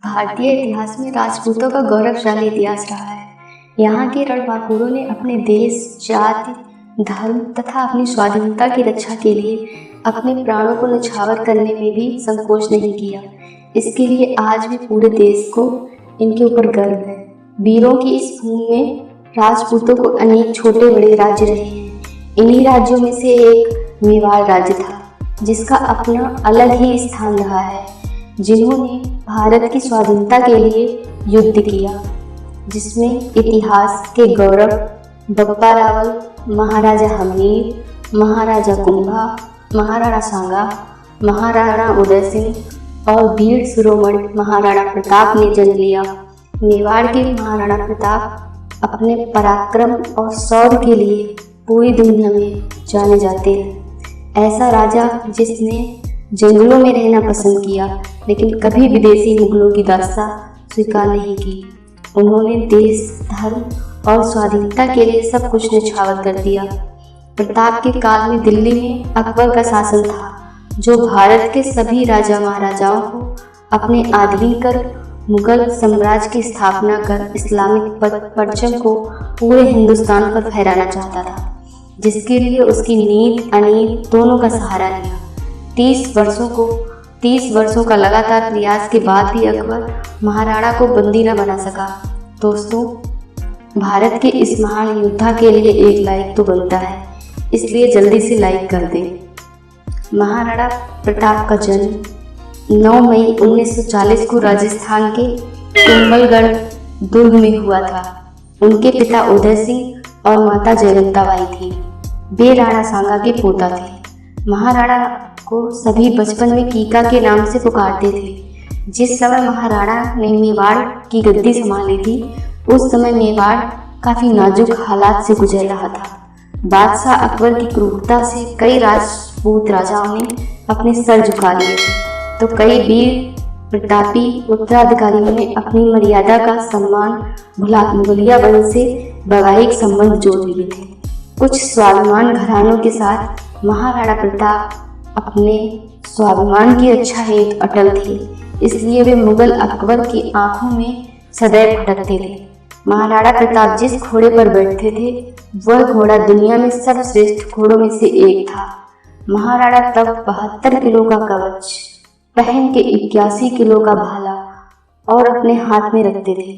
भारतीय इतिहास में राजपूतों का गौरवशाली इतिहास रहा है। यहाँ के रणबांकुरों ने अपने देश, जाति, धर्म तथा अपनी स्वाधीनता की रक्षा के लिए अपने प्राणों को न्यौछावर करने में भी संकोच नहीं किया। इसके लिए आज भी पूरे देश को इनके ऊपर गर्व है। वीरों की इस भूमि में राजपूतों को अनेक छोटे बड़े राज्य रहे हैं। इन्हीं राज्यों में से एक मेवाड़ राज्य था, जिसका अपना अलग ही स्थान रहा है, जिन्होंने भारत की स्वाधीनता के लिए युद्ध किया, जिसमें इतिहास के गौरव बप्पा रावल, महाराजा हमीर, महाराजा कुंभा, महाराणा सांगा, महाराणा उदय सिंह और वीर शिरोमणि महाराणा प्रताप ने जन्म लिया। मेवाड़ के महाराणा प्रताप अपने पराक्रम और शौर्य के लिए पूरी दुनिया में जाने जाते हैं। ऐसा राजा जिसने जंगलों में रहना पसंद किया, लेकिन कभी विदेशी मुगलों की दास्तां स्वीकार नहीं की। उन्होंने देश, धर्म और स्वाधीनता के लिए सब कुछ न्यौछावर कर दिया। प्रताप के काल में दिल्ली में अकबर का शासन था, जो भारत के सभी राजा महाराजाओं को अपने अधीन कर मुगल साम्राज्य की स्थापना कर इस्लामिक परचम को पूरे हिंदुस्तान पर फहराना चाहता था, जिसके लिए उसकी नीत अनीत दोनों का सहारा लिया। 30 वर्षों का लगातार प्रयास के बाद भी अकबर महाराणा को बंदी न बना सका। दोस्तों, भारत के इस महान योद्धा के लिए एक लाइक तो बनता है, इसलिए जल्दी से लाइक कर दें। महाराणा प्रताप का जन्म 9 मई 1940 को राजस्थान के कुंभलगढ़ दुर्ग में हुआ था। उनके पिता उदय सिंह और माता जयवंताबाई थी। वे राणा सांगा के पोता थे। महाराणा को सभी बचपन में कीका के नाम से पुकारते थे। जिस समय महाराणा ने मेवाड़ की गद्दी संभाली थी, उस समय मेवाड़ काफी नाजुक हालात से गुजर रहा था। बादशाह अकबर की क्रूरता से कई राजपूत राजाओं ने अपने सर झुका लिए थे, तो कई वीर प्रतापी उत्तराधिकारियों ने अपनी मर्यादा का सम्मान भुला मुगलिया वंश से वैवाहिक संबंध जोड़ लिए थे। कुछ स्वाभिमान घरानों के साथ महाराणा प्रताप अपने स्वाभिमान की रक्षा हेतु अटल थे, इसलिए वे मुगल अकबर की आंखों में सदैव भटकते थे। महाराणा प्रताप जिस घोड़े पर बैठते थे, वह घोड़ा दुनिया में सर्वश्रेष्ठ घोड़ों में से एक था। महाराणा तब 72 किलो का कवच पहन के 81 किलो का भाला और अपने हाथ में रखते थे।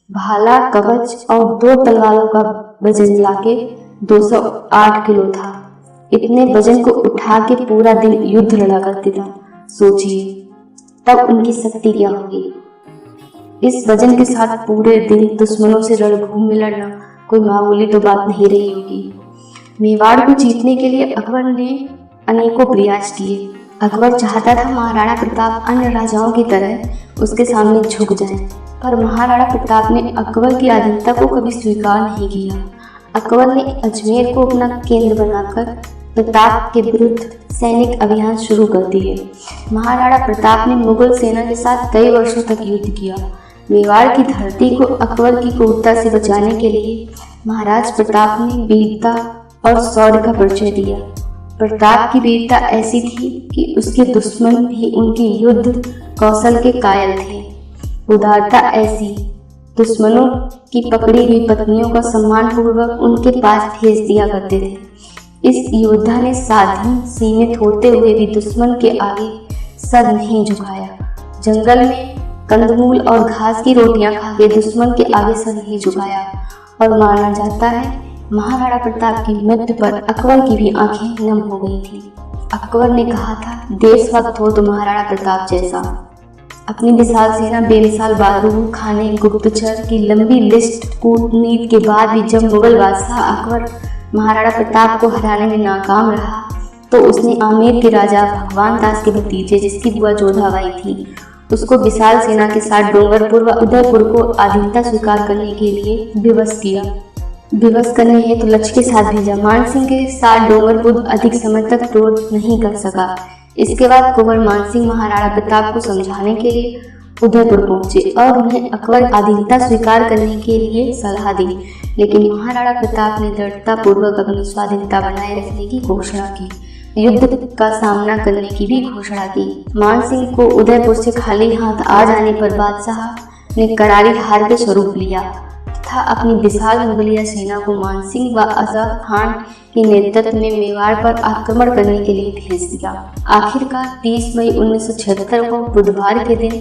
भाला, कवच और 2 तलवारों का वजन लाके 208 किलो था। इतने वजन को उठा के पूरा दिन युद्ध लड़ा करते था। सोचिए तब उनकी शक्ति क्या होगी। इस वजन के साथ पूरे दिन दुश्मनों से रणभूमि में लड़ना कोई मामूली तो बात नहीं रही होगी। मेवाड़ को जीतने के लिए अकबर ने अनेकों प्रयास किए। अकबर चाहता था महाराणा प्रताप अन्य राजाओं की तरह उसके सामने झुक जाएं, पर महाराणा प्रताप ने अकबर की अधीनता को कभी स्वीकार नहीं किया। अकबर ने अजमेर को अपना केंद्र बनाकर प्रताप के विरुद्ध सैनिक अभियान शुरू कर दिए। महाराणा प्रताप ने मुगल सेना के साथ कई वर्षों तक युद्ध किया। मेवाड़ की धरती को अकबर की क्रूरता से बचाने के लिए महाराज प्रताप ने वीरता और शौर्य का परिचय दिया। प्रताप की वीरता ऐसी थी कि उसके दुश्मन भी उनके युद्ध कौशल के कायल थे। उदारता ऐसी, दुश्मनों की पकड़ी हुई पत्नियों का सम्मान पूर्वक उनके पास भेज दिया करते थे। इस योद्धा ने साधन सीमित होते हुए भी दुश्मन के आगे सर नहीं झुकाया। जंगल में कंदमूल और घास की रोटियां खा के दुश्मन के आगे सर नहीं झुकाया। और माना जाता है महाराणा प्रताप की मृत्यु पर अकबर की भी आंखें नम हो गई थी। अकबर ने कहा था, देशभक्त हो तो महाराणा प्रताप जैसा। अपनी विशाल सेना, बेमिसाल बारूद खाने, गुप्तचर की लंबी लिस्ट, कूटनीति के बाद भी जब मुगल बादशाह अकबर महाराणा प्रताप को हराने में नाकाम रहा, तो उसने आमेर के राजा भगवान दास के भतीजे, जिसकी बुआ जोधाबाई थी, उसको विशाल सेना के साथ डोंगरपुर व उदयपुर को अधीनता स्वीकार करने के लिए विवश किया। विवश करने हेतु लक्ष्य के साथ भेजा। मानसिंह के साथ डोंगरपुर अधिक समय तक विरोध नहीं कर सका। इसके बाद कुंवर मानसिंह महाराणा प्रताप को समझाने के लिए उदयपुर पहुंचे और उन्हें अकबर अधीनता स्वीकार करने के लिए सलाह दी, लेकिन महाराणा प्रताप ने दृढ़ता पूर्वक अपनी स्वाधीनता बनाए रखने की घोषणा की। युद्ध का सामना करने की भी घोषणा की। मान सिंह को उदयपुर से खाली हाथ आ जाने पर बादशाह ने करारी हार के स्वरूप लिया तथा अपनी विशाल मुगलिया सेना को मानसिंह व आज़ाद खान के नेतृत्व में मेवाड़ पर आक्रमण करने के लिए भेज दिया। आखिरकार 30 मई 1976 को बुधवार के दिन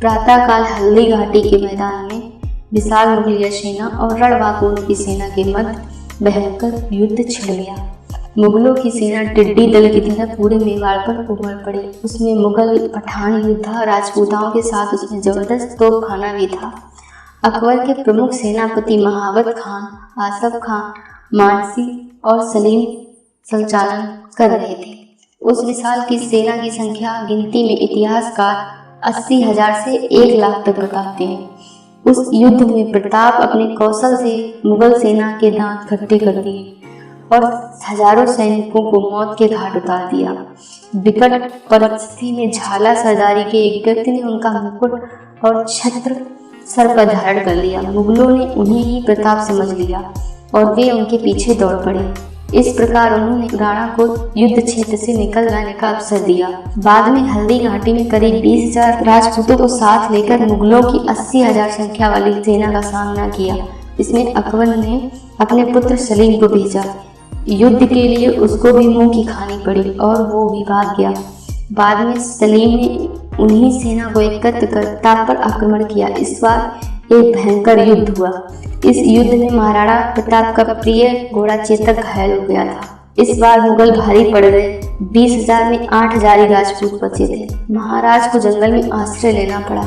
प्रातःकाल हल्दी घाटी के मैदान में विशाल मुगलिया सेना और रणबांकुरों की सेना के मध्य भयंकर युद्ध छिड़ गया। मुगलों की सेना टिड्डी दल की तरह पूरे मेवाड़ पर उमड़ पड़ी। उसमें मुगल, पठान योद्धा, राजपूताओं के साथ उसमें जबरदस्त तोपखाना भी था। अकबर के प्रमुख सेनापति महावत खान, आसफ खान, मानसी और सलीम संचालन कर रहे थे। उस विशाल की सेना की संख्या गिनती में इतिहासकार 80,000 से 1 लाख तक बताते हैं। उस युद्ध में प्रताप अपने कौशल से मुगल सेना के दांत खट्टे कर दिए और हजारों सैनिकों को मौत के घाट उतार दिया। विकट परिस्थिति में झाला सरदारी के एक व्यक्ति ने उनका मुकुट और छत्र सर पर धारण कर लिया। मुगलों ने उन्हें ही प्रताप समझ लिया और वे उनके पीछे दौड़ पड़े। इस प्रकार उन्होंने राणा को युद्ध क्षेत्र से निकल जाने का अवसर दिया। बाद में हल्दी घाटी में करीब 20,000 राजपूतों को साथ लेकर मुगलों की 80,000 संख्या वाली सेना का सामना किया। इसमें अकबर ने अपने पुत्र सलीम को भेजा। युद्ध के लिए उसको भी मुंह की खानी पड़ी और वो भी भाग गया। बाद में सलीम ने उन्हीं सेना को एकत्र कर प्रताप पर आक्रमण किया। इस बार एक भयंकर युद्ध हुआ। इस युद्ध में महाराणा प्रताप का प्रिय घोड़ा चेतक घायल हो गया था। इस बार मुगल भारी पड़ गए। 20,000 में 8,000 ही राजपूत बचे थे। महाराज को जंगल में आश्रय लेना पड़ा।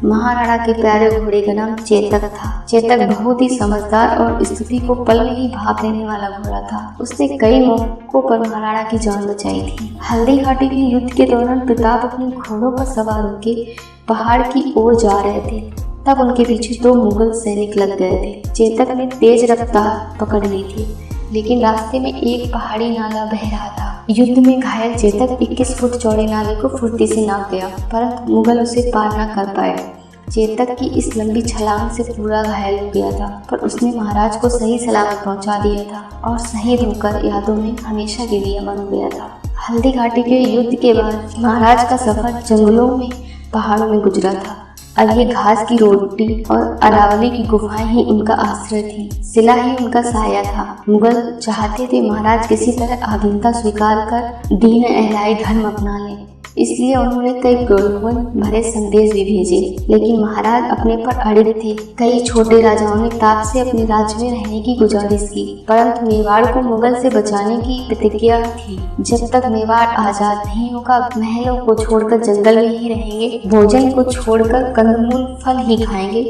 महाराणा के प्यारे घोड़े का नाम चेतक था। चेतक बहुत ही समझदार और स्थिति को पल में ही भाप लेने वाला घोड़ा था। उसने कई मौकों पर महाराणा की जान बचाई थी। हल्दी घाटी के युद्ध के दौरान प्रताप अपने घोड़ों पर सवार होकर पहाड़ की ओर जा रहे थे। तब उनके पीछे 2 मुगल सैनिक लग गए थे। चेतक ने तेज रफ्तार पकड़ ली थी, लेकिन रास्ते में एक पहाड़ी नाला बह रहा था। युद्ध में घायल चेतक 21 फुट चौड़े नाले को फुर्ती से नाप गया, परंतु मुगल उसे पार न कर पाए। चेतक की इस लंबी छलांग से पूरा घायल हो गया था, पर उसने महाराज को सही सलामत पहुंचा दिया था और शहीद होकर यादों में हमेशा के लिए अमर हो गया था। हल्दी घाटी के युद्ध के बाद महाराज का सफर जंगलों में, पहाड़ों में गुजरा था। अब ये घास की रोटी और अरावली की गुफाएं ही उनका आश्रय थी। शिला ही उनका साया था। मुगल चाहते थे महाराज किसी तरह आधीनता स्वीकार कर दीन इलाही धर्म अपना ले, इसलिए उन्होंने कई प्रलोभन भरे संदेश भी भेजे, लेकिन महाराज अपने पर अड़िग थे। कई छोटे राजाओं ने ताप से अपने राज्य में रहने की गुजारिश की, परंतु मेवाड़ को मुगल से बचाने की प्रतिज्ञा थी। जब तक मेवाड़ आजाद नहीं होगा, महलों को छोड़कर जंगल में ही रहेंगे, भोजन को छोड़कर कंदमूल फल ही खाएंगे,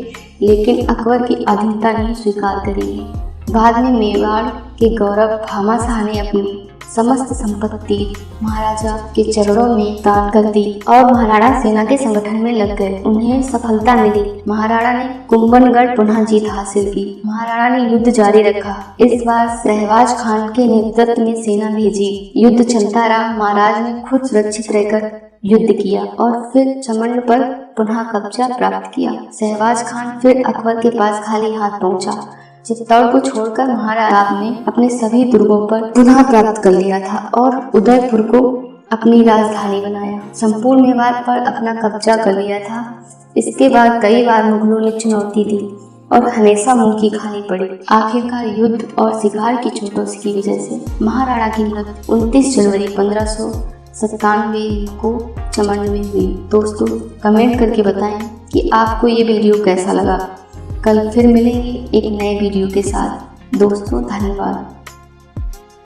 लेकिन अकबर की अधीनता नहीं स्वीकार करेंगे। बाद में मेवाड़ के गौरव भामाशाह ने अपनी समस्त संपत्ति महाराजा के चरणों में दान कर दी और महाराणा सेना के संगठन में लग गए। उन्हें सफलता मिली। महाराणा ने कुंभलगढ़ पुनः जीत हासिल की। महाराणा ने युद्ध जारी रखा। इस बार शहबाज खान के नेतृत्व में सेना भेजी। युद्ध चलता रहा। महाराज ने खुद सुरक्षित रहकर युद्ध किया और फिर चमंड पर पुनः कब्जा प्राप्त किया। शहबाज खान फिर अकबर के पास खाली हाथ पहुंचा। चित्तौड़ को छोड़कर महाराज ने अपने सभी दुर्गों पर पुनः प्राप्त कर लिया था और उदयपुर को अपनी राजधानी बनाया। संपूर्ण मेवाड़ पर अपना कब्जा कर लिया था। इसके बाद कई बार मुगलों ने चुनौती दी और हमेशा मुंह की खानी पड़ी। आखिरकार युद्ध और शिकार की चोटों की वजह से महाराणा की मृत्यु 29 जनवरी 1597 को चमंड में हुई। दोस्तों, कमेंट करके बताएं कि आपको ये वीडियो कैसा लगा। कल फिर मिलेंगे एक नए वीडियो के साथ। दोस्तों, धन्यवाद।